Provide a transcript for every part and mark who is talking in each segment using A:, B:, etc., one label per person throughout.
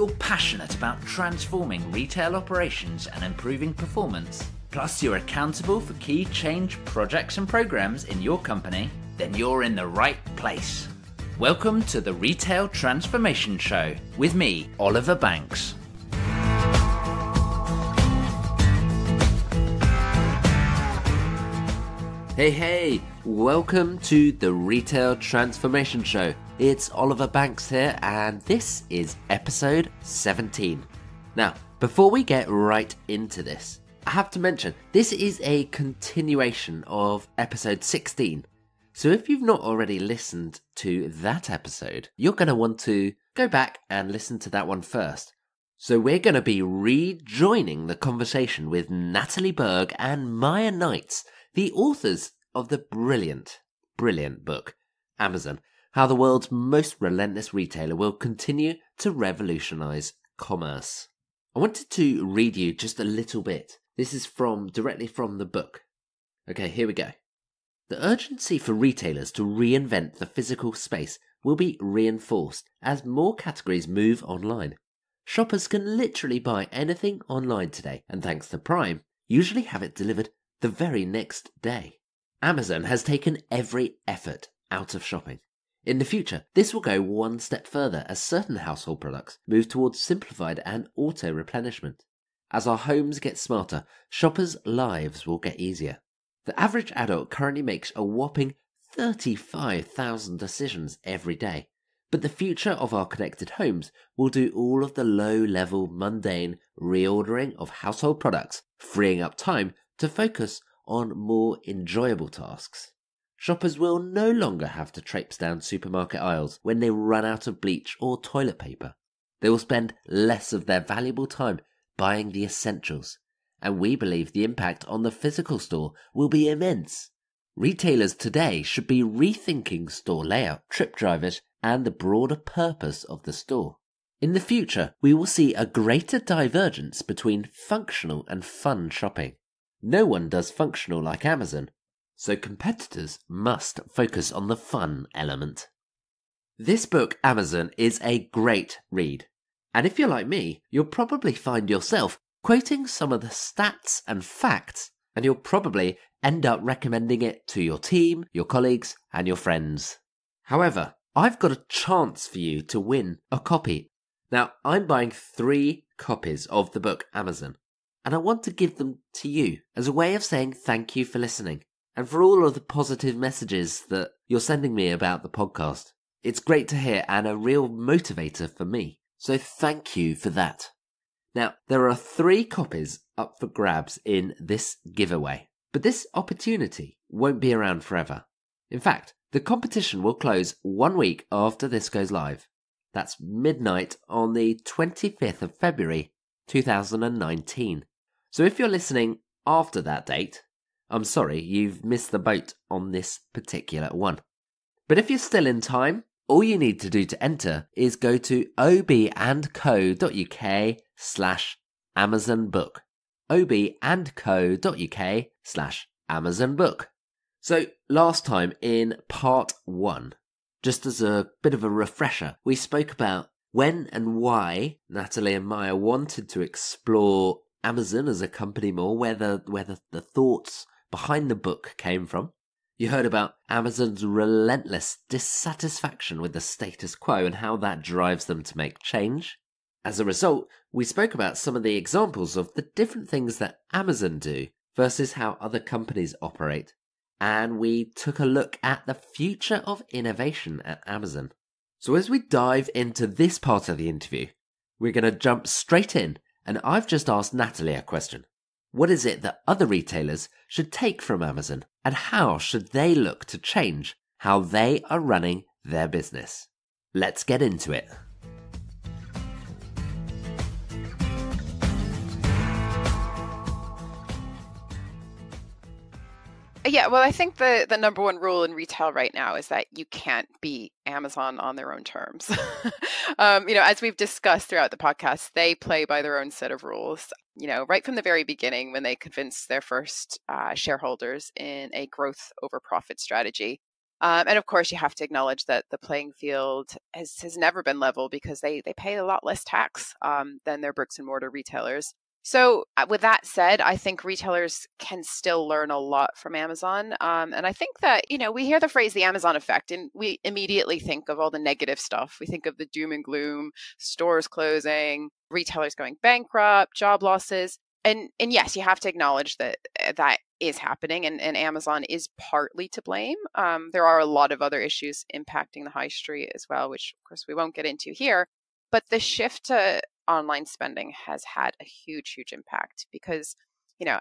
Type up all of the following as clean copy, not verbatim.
A: you're passionate about transforming retail operations and improving performance, plus you're accountable for key change projects and programs in your company, then you're in the right place. Welcome to the Retail Transformation Show with me, Oliver Banks.
B: Hey, welcome to the Retail Transformation Show. It's Oliver Banks here, and this is episode 17. Now, before we get right into this, I have to mention, this is a continuation of episode 16. So if you've not already listened to that episode, you're going to want to go back and listen to that one first. So we're going to be rejoining the conversation with Natalie Berg and Maya Knights, the authors of the brilliant book, Amazon, How the World's Most Relentless Retailer Will Continue to Revolutionize Commerce. I wanted to read you just a little bit. This is directly from the book. Okay, here we go. The urgency for retailers to reinvent the physical space will be reinforced as more categories move online. Shoppers can literally buy anything online today, and thanks to Prime, usually have it delivered the very next day. Amazon has taken every effort out of shopping. In the future, this will go one step further as certain household products move towards simplified and auto-replenishment. As our homes get smarter, shoppers' lives will get easier. The average adult currently makes a whopping 35,000 decisions every day, but the future of our connected homes will do all of the low-level, mundane reordering of household products, freeing up time to focus on more enjoyable tasks. Shoppers will no longer have to traipse down supermarket aisles when they run out of bleach or toilet paper. They will spend less of their valuable time buying the essentials, and we believe the impact on the physical store will be immense. Retailers today should be rethinking store layout, trip drivers, and the broader purpose of the store. In the future, we will see a greater divergence between functional and fun shopping. No one does functional like Amazon, so competitors must focus on the fun element. This book, Amazon, is a great read. And if you're like me, you'll probably find yourself quoting some of the stats and facts, and you'll probably end up recommending it to your team, your colleagues, and your friends. However, I've got a chance for you to win a copy. Now, I'm buying 3 copies of the book, Amazon, and I want to give them to you as a way of saying thank you for listening and for all of the positive messages that you're sending me about the podcast. It's great to hear and a real motivator for me. So thank you for that. Now, there are 3 copies up for grabs in this giveaway, but this opportunity won't be around forever. In fact, the competition will close 1 week after this goes live. That's midnight on the 25th of February, 2019. So if you're listening after that date, I'm sorry, you've missed the boat on this particular one. But if you're still in time, all you need to do to enter is go to ob&co.uk/Amazon book. ob&co.uk/Amazon book. So last time in part 1, just as a bit of a refresher, we spoke about when and why Natalie and Maya wanted to explore Amazon as a company more, where the thoughts behind the book came from. You heard about Amazon's relentless dissatisfaction with the status quo and how that drives them to make change. As a result, we spoke about some of the examples of the different things that Amazon do versus how other companies operate. And we took a look at the future of innovation at Amazon. So as we dive into this part of the interview, we're going to jump straight in, and I've just asked Natalie a question. What is it that other retailers should take from Amazon, and how should they look to change how they are running their business? Let's get into it.
C: Yeah, well, I think the number one rule in retail right now is that you can't beat Amazon on their own terms. As we've discussed throughout the podcast, they play by their own set of rules. Right from the very beginning, when they convinced their first shareholders in a growth over profit strategy, And of course, you have to acknowledge that the playing field has never been level because they pay a lot less tax than their bricks and mortar retailers. So with that said, I think retailers can still learn a lot from Amazon. And I think that, we hear the phrase the Amazon effect, and we immediately think of all the negative stuff. We think of the doom and gloom, stores closing, retailers going bankrupt, job losses. And yes, you have to acknowledge that that is happening, and Amazon is partly to blame. There are a lot of other issues impacting the high street as well, which of course we won't get into here. But the shift to online spending has had a huge, huge impact because,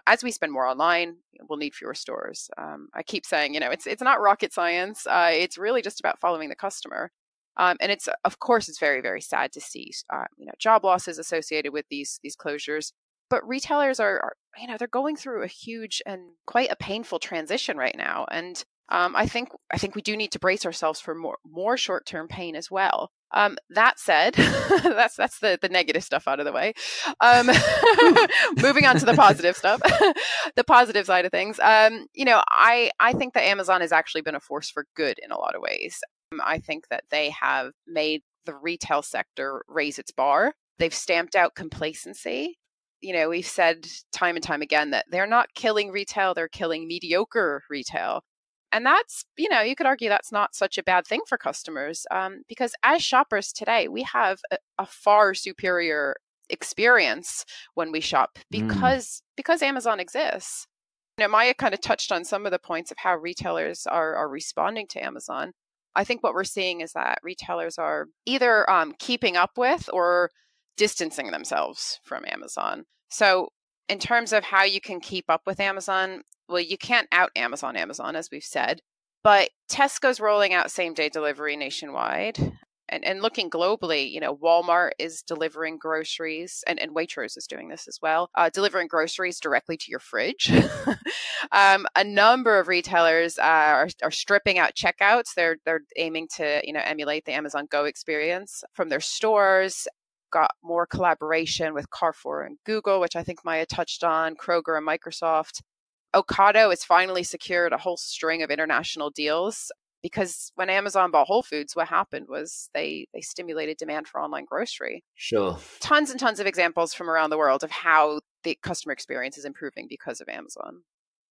C: as we spend more online, we'll need fewer stores. I keep saying, it's not rocket science. It's really just about following the customer. And of course, it's very, very sad to see, job losses associated with these closures. But retailers are, they're going through a huge and quite a painful transition right now. And I think we do need to brace ourselves for more short-term pain as well. That said, that's the negative stuff out of the way. Moving on to the positive stuff, the positive side of things. I think that Amazon has actually been a force for good in a lot of ways. I think that they have made the retail sector raise its bar. They've stamped out complacency. We've said time and time again that they're not killing retail, they're killing mediocre retail. And that's, you could argue that's not such a bad thing for customers because as shoppers today, we have a far superior experience when we shop because Amazon exists. Maya kind of touched on some of the points of how retailers are responding to Amazon. I think what we're seeing is that retailers are either keeping up with or distancing themselves from Amazon. So in terms of how you can keep up with Amazon, well, you can't out Amazon, as we've said, but Tesco's rolling out same-day delivery nationwide. And looking globally, Walmart is delivering groceries, and Waitrose is doing this as well, delivering groceries directly to your fridge. A number of retailers are stripping out checkouts. They're aiming to emulate the Amazon Go experience from their stores. Got more collaboration with Carrefour and Google, which I think Maya touched on, Kroger and Microsoft. Ocado has finally secured a whole string of international deals because when Amazon bought Whole Foods, what happened was they stimulated demand for online grocery.
B: Sure.
C: Tons and tons of examples from around the world of how the customer experience is improving because of Amazon.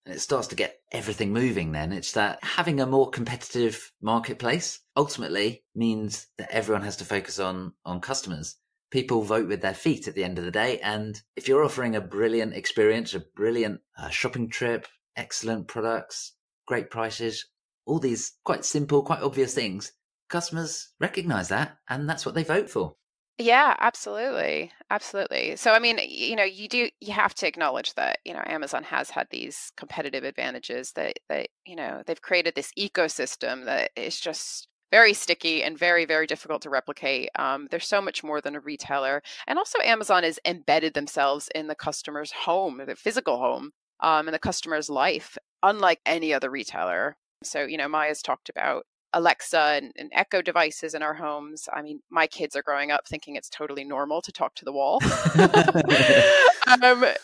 A: And it starts to get everything moving then. It's that having a more competitive marketplace ultimately means that everyone has to focus on customers. People vote with their feet at the end of the day. And if you're offering a brilliant experience, a brilliant shopping trip, excellent products, great prices, all these quite simple, quite obvious things, customers recognize that and that's what they vote for.
C: Yeah, absolutely. Absolutely. So, I mean, you have to acknowledge that, Amazon has had these competitive advantages that they've created this ecosystem that is just very sticky and very, very difficult to replicate. They're so much more than a retailer. And also Amazon has embedded themselves in the customer's home, the physical home, and the customer's life, unlike any other retailer. So, Maya's talked about Alexa and Echo devices in our homes. I mean, my kids are growing up thinking it's totally normal to talk to the wall.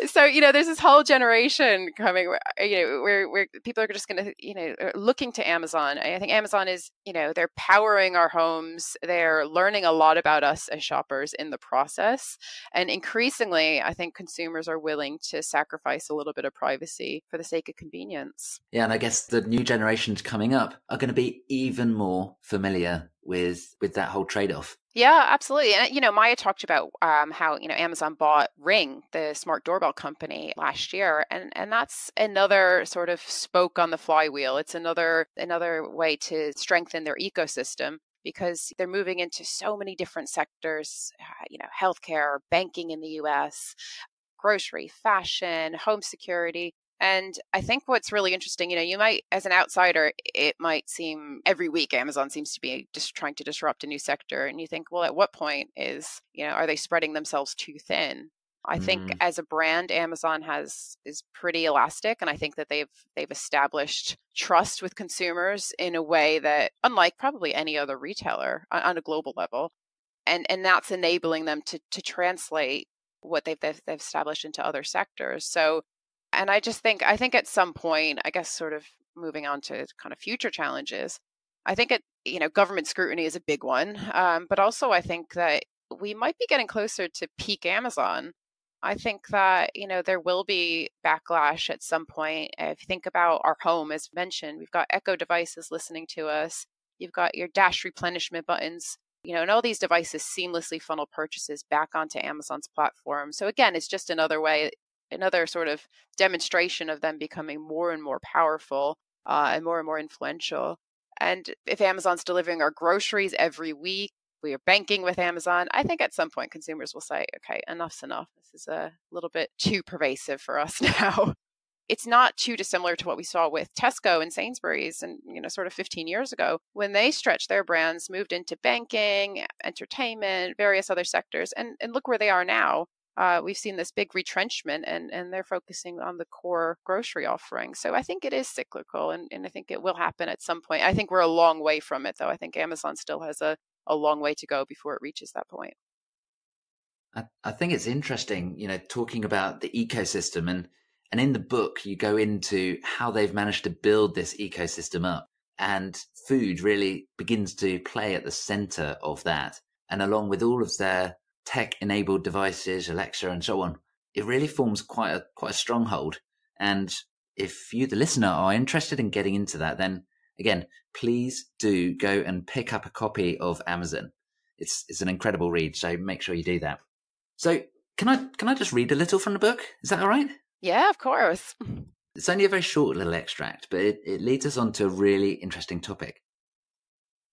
C: So, there's this whole generation coming, where people are just going to, looking to Amazon. I think Amazon is, they're powering our homes. They're learning a lot about us as shoppers in the process. And increasingly, I think consumers are willing to sacrifice a little bit of privacy for the sake of convenience.
A: Yeah, and I guess the new generations coming up are going to be even more familiar with that whole trade-off.
C: Yeah, absolutely. And, Maya talked about how, Amazon bought Ring, the smart doorbell company, last year. And that's another sort of spoke on the flywheel. It's another way to strengthen their ecosystem because they're moving into so many different sectors, healthcare, banking in the US, grocery, fashion, home security. And I think what's really interesting, you might, as an outsider, it might seem every week Amazon seems to be just trying to disrupt a new sector. And you think, well, at what point are they spreading themselves too thin? I think as a brand, Amazon is pretty elastic. And I think that they've established trust with consumers in a way that, unlike probably any other retailer on a global level, and that's enabling them to translate what they've established into other sectors. So, and I think at some point, I guess sort of moving on to kind of future challenges, I think government scrutiny is a big one, but also I think that we might be getting closer to peak Amazon. I think that, there will be backlash at some point. If you think about our home, as mentioned, we've got Echo devices listening to us. You've got your dash replenishment buttons, and all these devices seamlessly funnel purchases back onto Amazon's platform. So again, it's just another way, another sort of demonstration of them becoming more and more powerful and more influential. And if Amazon's delivering our groceries every week, we are banking with Amazon, I think at some point consumers will say, okay, enough's enough. This is a little bit too pervasive for us now. It's not too dissimilar to what we saw with Tesco and Sainsbury's and, sort of 15 years ago when they stretched their brands, moved into banking, entertainment, various other sectors. And look where they are now. We've seen this big retrenchment and they're focusing on the core grocery offering. So I think it is cyclical and I think it will happen at some point. I think we're a long way from it, though. I think Amazon still has a long way to go before it reaches that point.
A: I think it's interesting, talking about the ecosystem and in the book, you go into how they've managed to build this ecosystem up, and food really begins to play at the center of that. And along with all of their tech-enabled devices, Alexa and so on, it really forms quite a stronghold. And if you, the listener, are interested in getting into that, then again, please do go and pick up a copy of Amazon. It's an incredible read, so make sure you do that. So can I just read a little from the book? Is that all right?
C: Yeah, of course.
A: It's only a very short little extract, but it leads us on to a really interesting topic.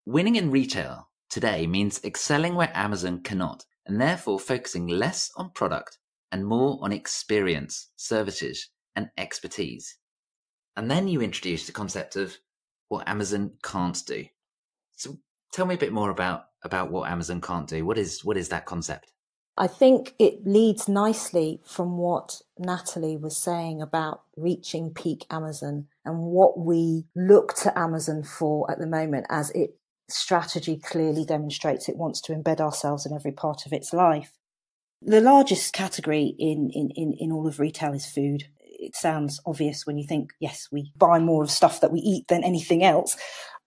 A: Winning in retail today means excelling where Amazon cannot, and therefore focusing less on product and more on experience, services, and expertise. And then you introduce the concept of what Amazon can't do. So tell me a bit more about what Amazon can't do. What is that concept?
D: I think it leads nicely from what Natalie was saying about reaching peak Amazon and what we look to Amazon for at the moment, as its strategy clearly demonstrates it wants to embed ourselves in every part of its life. The largest category in all of retail is food. It sounds obvious when you think, yes, we buy more of stuff that we eat than anything else.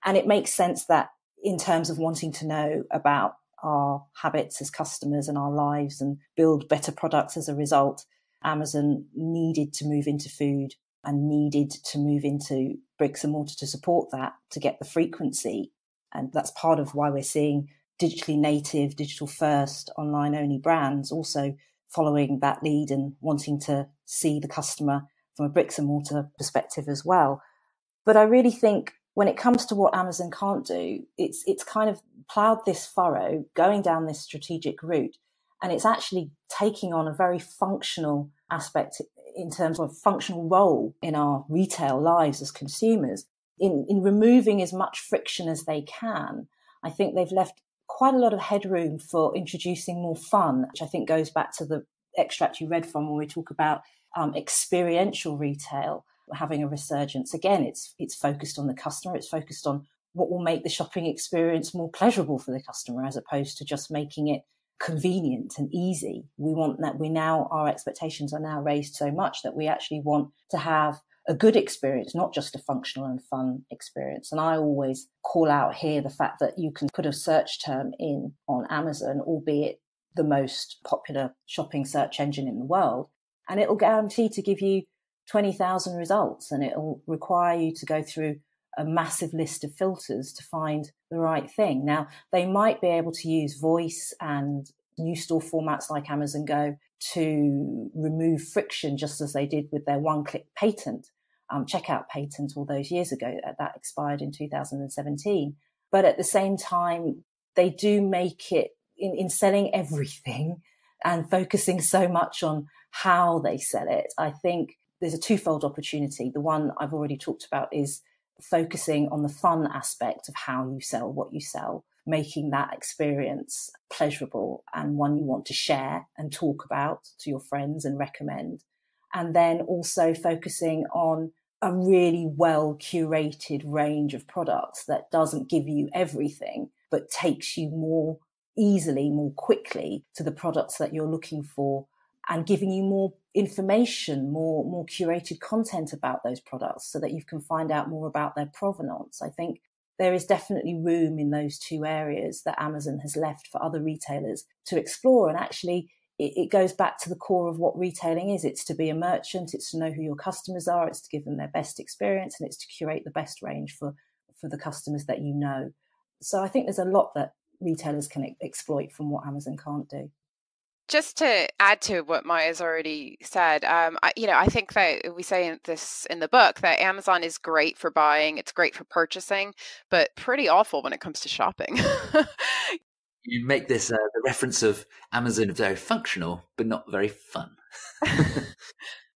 D: And it makes sense that in terms of wanting to know about our habits as customers and our lives and build better products as a result, Amazon needed to move into food and needed to move into bricks and mortar to support that, to get the frequency. And that's part of why we're seeing digitally native, digital first, online only brands also following that lead and wanting to see the customer from a bricks and mortar perspective as well. But I really think when it comes to what Amazon can't do, it's kind of ploughed this furrow, going down this strategic route, and it's actually taking on a very functional aspect in terms of functional role in our retail lives as consumers. In removing as much friction as they can, I think they've left quite a lot of headroom for introducing more fun, which I think goes back to the extract you read from when we talk about experiential retail having a resurgence. Again, it's focused on the customer. It's focused on what will make the shopping experience more pleasurable for the customer, as opposed to just making it convenient and easy. We want that. Our expectations are now raised so much that we actually want to have a good experience, not just a functional and fun experience. And I always call out here the fact that you can put a search term in on Amazon, albeit the most popular shopping search engine in the world, and it will guarantee to give you 20,000 results, and it will require you to go through a massive list of filters to find the right thing. Now, they might be able to use voice and new store formats like Amazon Go to remove friction, just as they did with their one-click patent, checkout patent all those years ago. That expired in 2017. But at the same time, they do make it, in selling everything and focusing so much on how they sell it, I think there's a twofold opportunity. The one I've already talked about is focusing on the fun aspect of how you sell what you sell, making that experience pleasurable and one you want to share and talk about to your friends and recommend. And then also focusing on a really well curated range of products that doesn't give you everything, but takes you more easily, more quickly to the products that you're looking for, and giving you more information, more curated content about those products so that you can find out more about their provenance. I think there is definitely room in those two areas that Amazon has left for other retailers to explore. And actually, it goes back to the core of what retailing is. It's to be a merchant, it's to know who your customers are, it's to give them their best experience, and it's to curate the best range for the customers that you know. So I think there's a lot that retailers can exploit from what Amazon can't do.
C: Just to add to what Maya's already said, I think that we say this in the book that Amazon is great for buying, it's great for purchasing, but pretty awful when it comes to shopping.
A: You make this the reference of Amazon very functional, but not very fun.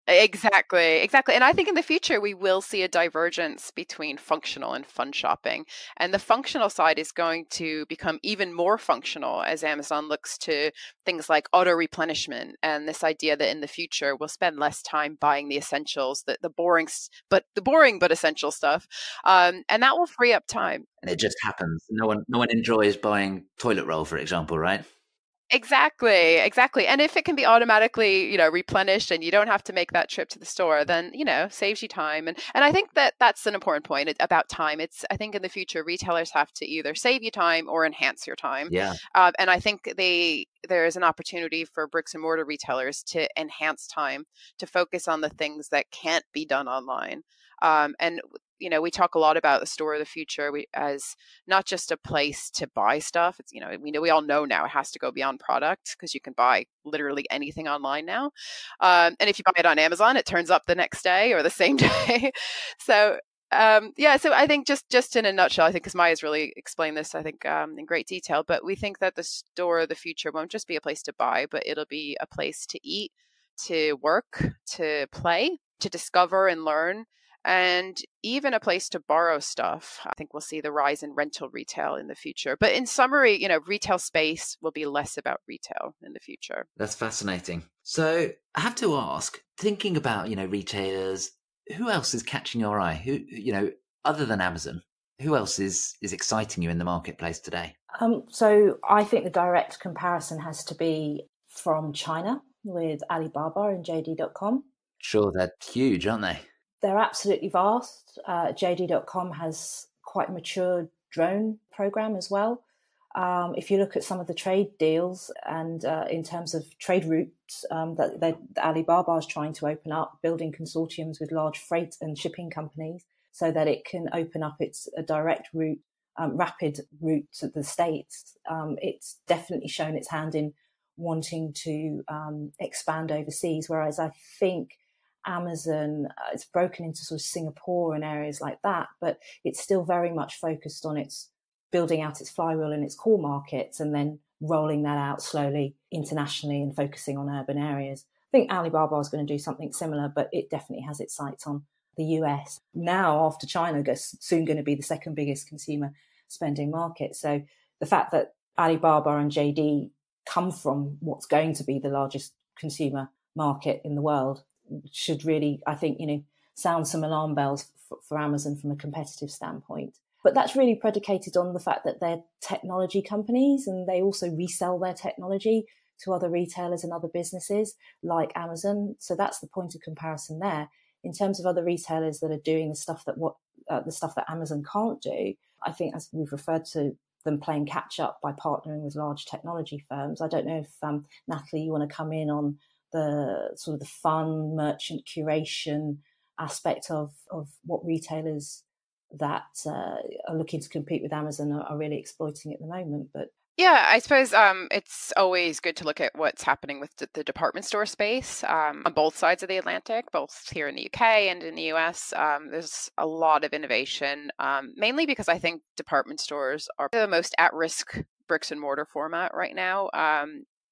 C: Exactly. And I think in the future, we will see a divergence between functional and fun shopping. And the functional side is going to become even more functional as Amazon looks to things like auto replenishment and this idea that in the future, we'll spend less time buying the essentials, the boring but essential stuff. And that will free up time.
A: And it just happens. No one enjoys buying toilet roll, for example, right?
C: Exactly. And if it can be automatically, replenished and you don't have to make that trip to the store, then, saves you time. And I think that that's an important point about time. I think in the future, retailers have to either save you time or enhance your time.
A: Yeah.
C: And I think there is an opportunity for bricks and mortar retailers to enhance time, to focus on the things that can't be done online. And we talk a lot about the store of the future as not just a place to buy stuff. It's, we all know now it has to go beyond product because you can buy literally anything online now. And if you buy it on Amazon, it turns up the next day or the same day. So I think just in a nutshell, I think because Maya's really explained this, I think in great detail, but we think that the store of the future won't just be a place to buy, but it'll be a place to eat, to work, to play, to discover and learn, and even a place to borrow stuff. I think we'll see the rise in rental retail in the future. But in summary, retail space will be less about retail in the future.
A: That's fascinating. So I have to ask, thinking about, retailers, who else is catching your eye? Who, other than Amazon, who else is exciting you in the marketplace today?
D: So I think the direct comparison has to be from China with Alibaba and JD.com.
A: Sure, they're huge, aren't they?
D: They're absolutely vast. JD.com has quite a mature drone program as well. If you look at some of the trade deals and in terms of trade routes that Alibaba is trying to open up, building consortiums with large freight and shipping companies so that it can open up a direct route, rapid route to the States. It's definitely shown its hand in wanting to expand overseas, whereas I think Amazon, it's broken into sort of Singapore and areas like that, but it's still very much focused on its building out its flywheel in its core markets and then rolling that out slowly internationally and focusing on urban areas. I think Alibaba is going to do something similar, but it definitely has its sights on the US. Now, after China, goes soon going to be the second biggest consumer spending market. So the fact that Alibaba and JD come from what's going to be the largest consumer market in the world should really, I think, sound some alarm bells for Amazon from a competitive standpoint. But that's really predicated on the fact that they're technology companies and they also resell their technology to other retailers and other businesses like Amazon. So that's the point of comparison there. In terms of other retailers that are doing the stuff that Amazon can't do, I think, as we've referred to, them playing catch up by partnering with large technology firms. I don't know if Natalie, you want to come in on the sort of the fun merchant curation aspect of what retailers that are looking to compete with Amazon are really exploiting at the moment. But
C: yeah, I suppose it's always good to look at what's happening with the department store space on both sides of the Atlantic, both here in the UK and in the US. There's a lot of innovation, mainly because I think department stores are the most at-risk bricks and mortar format right now.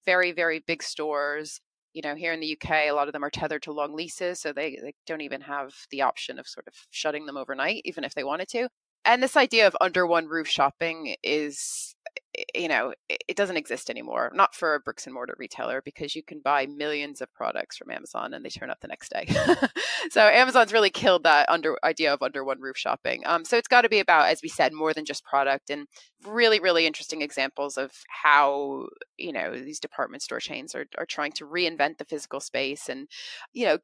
C: Very, very big stores. Here in the UK, a lot of them are tethered to long leases, so they don't even have the option of sort of shutting them overnight, even if they wanted to. And this idea of under one roof shopping is, it doesn't exist anymore, not for a bricks and mortar retailer, because you can buy millions of products from Amazon and they turn up the next day. So Amazon's really killed that idea of under one roof shopping. So it's got to be about, as we said, more than just product, and really, really interesting examples of how, these department store chains are trying to reinvent the physical space and,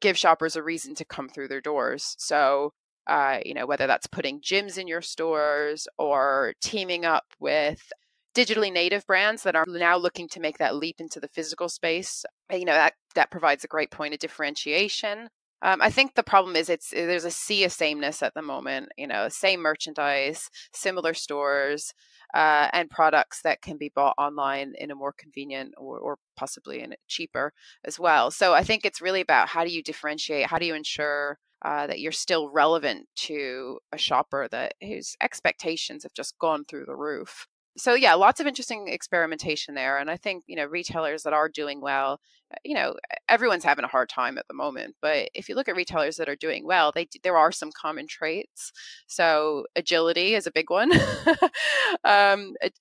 C: give shoppers a reason to come through their doors. So Whether that's putting gyms in your stores or teaming up with digitally native brands that are now looking to make that leap into the physical space. That provides a great point of differentiation. I think the problem is there's a sea of sameness at the moment, same merchandise, similar stores, and products that can be bought online in a more convenient or possibly in cheaper as well. So I think it's really about how do you differentiate, how do you ensure that you're still relevant to a shopper whose expectations have just gone through the roof. So yeah, lots of interesting experimentation there. And I think, retailers that are doing well, everyone's having a hard time at the moment. But if you look at retailers that are doing well, there are some common traits. So agility is a big one.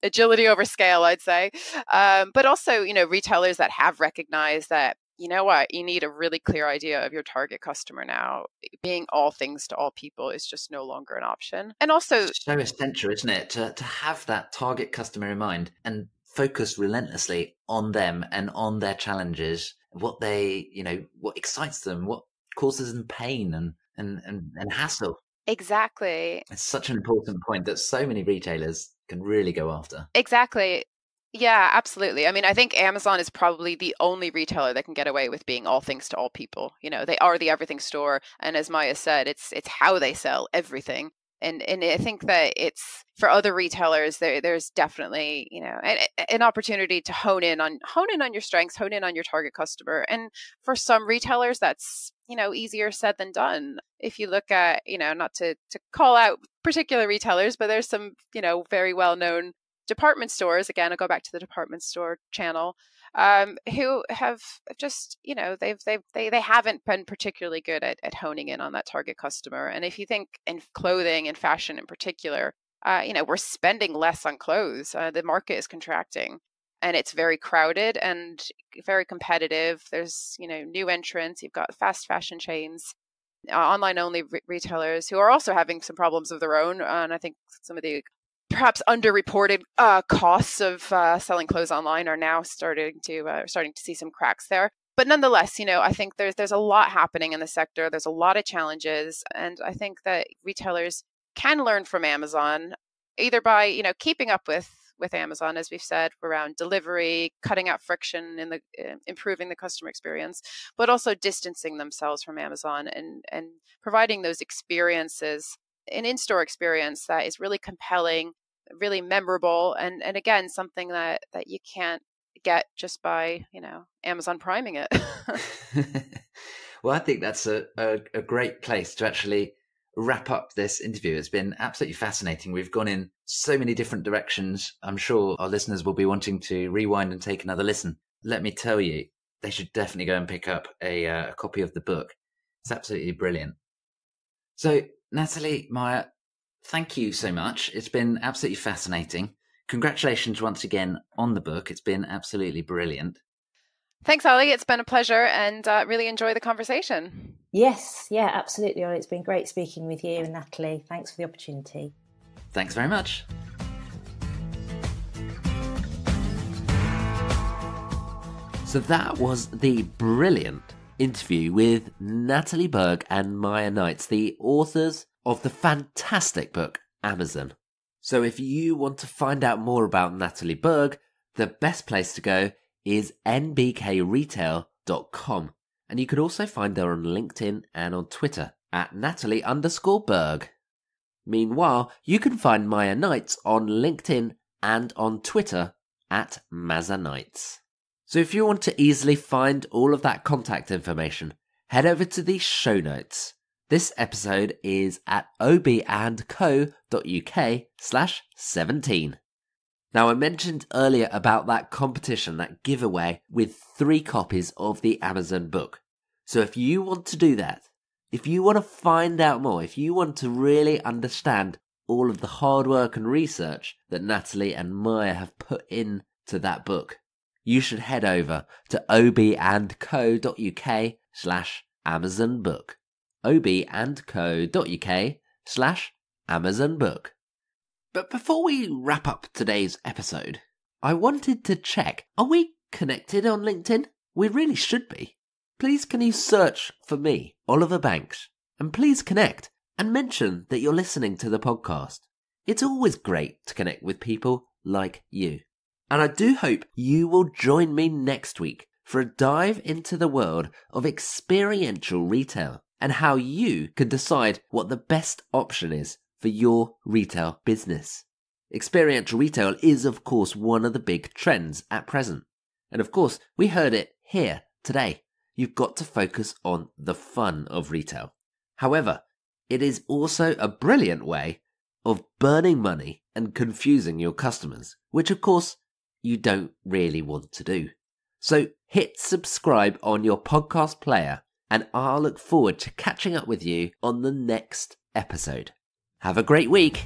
C: Agility over scale, I'd say. But also, retailers that have recognized that, you know what, you need a really clear idea of your target customer now. Being all things to all people is just no longer an option. And also,
A: it's so essential, isn't it, to have that target customer in mind and focus relentlessly on them and on their challenges, what they, what excites them, what causes them pain and hassle.
C: Exactly.
A: It's such an important point that so many retailers can really go after.
C: Exactly. Yeah, absolutely. I mean, I think Amazon is probably the only retailer that can get away with being all things to all people. They are the everything store. And as Maya said, it's how they sell everything. And I think that it's for other retailers, there's definitely, an opportunity to hone in on your strengths, hone in on your target customer. And for some retailers, that's, easier said than done. If you look at, not to call out particular retailers, but there's some, very well-known department stores, again, I'll go back to the department store channel, who have just, they haven't been particularly good at honing in on that target customer. And if you think in clothing and fashion in particular, we're spending less on clothes. The market is contracting and it's very crowded and very competitive. There's, new entrants. You've got fast fashion chains, online only retailers who are also having some problems of their own. And I think some of the perhaps underreported costs of selling clothes online are now starting to see some cracks there. But nonetheless, I think there's a lot happening in the sector. There's a lot of challenges, and I think that retailers can learn from Amazon either by keeping up with Amazon, as we've said, around delivery, cutting out friction in improving the customer experience, but also distancing themselves from Amazon and providing those experiences, an in-store experience that is really compelling, really memorable, and again, something that you can't get just by, Amazon priming it.
A: Well, I think that's a great place to actually wrap up this interview. It's been absolutely fascinating. We've gone in so many different directions. I'm sure our listeners will be wanting to rewind and take another listen. Let me tell you, they should definitely go and pick up a copy of the book. It's absolutely brilliant. So, Natalie, Maya, thank you so much. It's been absolutely fascinating. Congratulations once again on the book. It's been absolutely brilliant.
C: Thanks, Ollie. It's been a pleasure and really enjoy the conversation.
D: Yes, yeah, absolutely, Ollie. It's been great speaking with you and Natalie. Thanks for the opportunity.
A: Thanks very much.
B: So that was the brilliant interview with Natalie Berg and Maya Knights, the authors of the fantastic book Amazon. So if you want to find out more about Natalie Berg, the best place to go is nbkretail.com. And you can also find her on LinkedIn and on Twitter at Natalie_Berg. Meanwhile, you can find Maya Knights on LinkedIn and on Twitter at Mazanites. So if you want to easily find all of that contact information, head over to the show notes. This episode is at ob&co.uk/17. Now, I mentioned earlier about that competition, that giveaway with 3 copies of the Amazon book. So if you want to do that, if you want to find out more, if you want to really understand all of the hard work and research that Natalie and Maya have put into that book, you should head over to ob&co.uk/Amazon book. ob&co.uk/Amazon book. But before we wrap up today's episode, I wanted to check, are we connected on LinkedIn? We really should be. Please can you search for me, Oliver Banks, and please connect. and mention that you're listening to the podcast. It's always great to connect with people like you. And I do hope you will join me next week for a dive into the world of experiential retail and how you can decide what the best option is for your retail business. Experiential retail is, of course, one of the big trends at present. And of course, we heard it here today. You've got to focus on the fun of retail. However, it is also a brilliant way of burning money and confusing your customers, which of course you don't really want to do. So hit subscribe on your podcast player and I'll look forward to catching up with you on the next episode. Have a great week.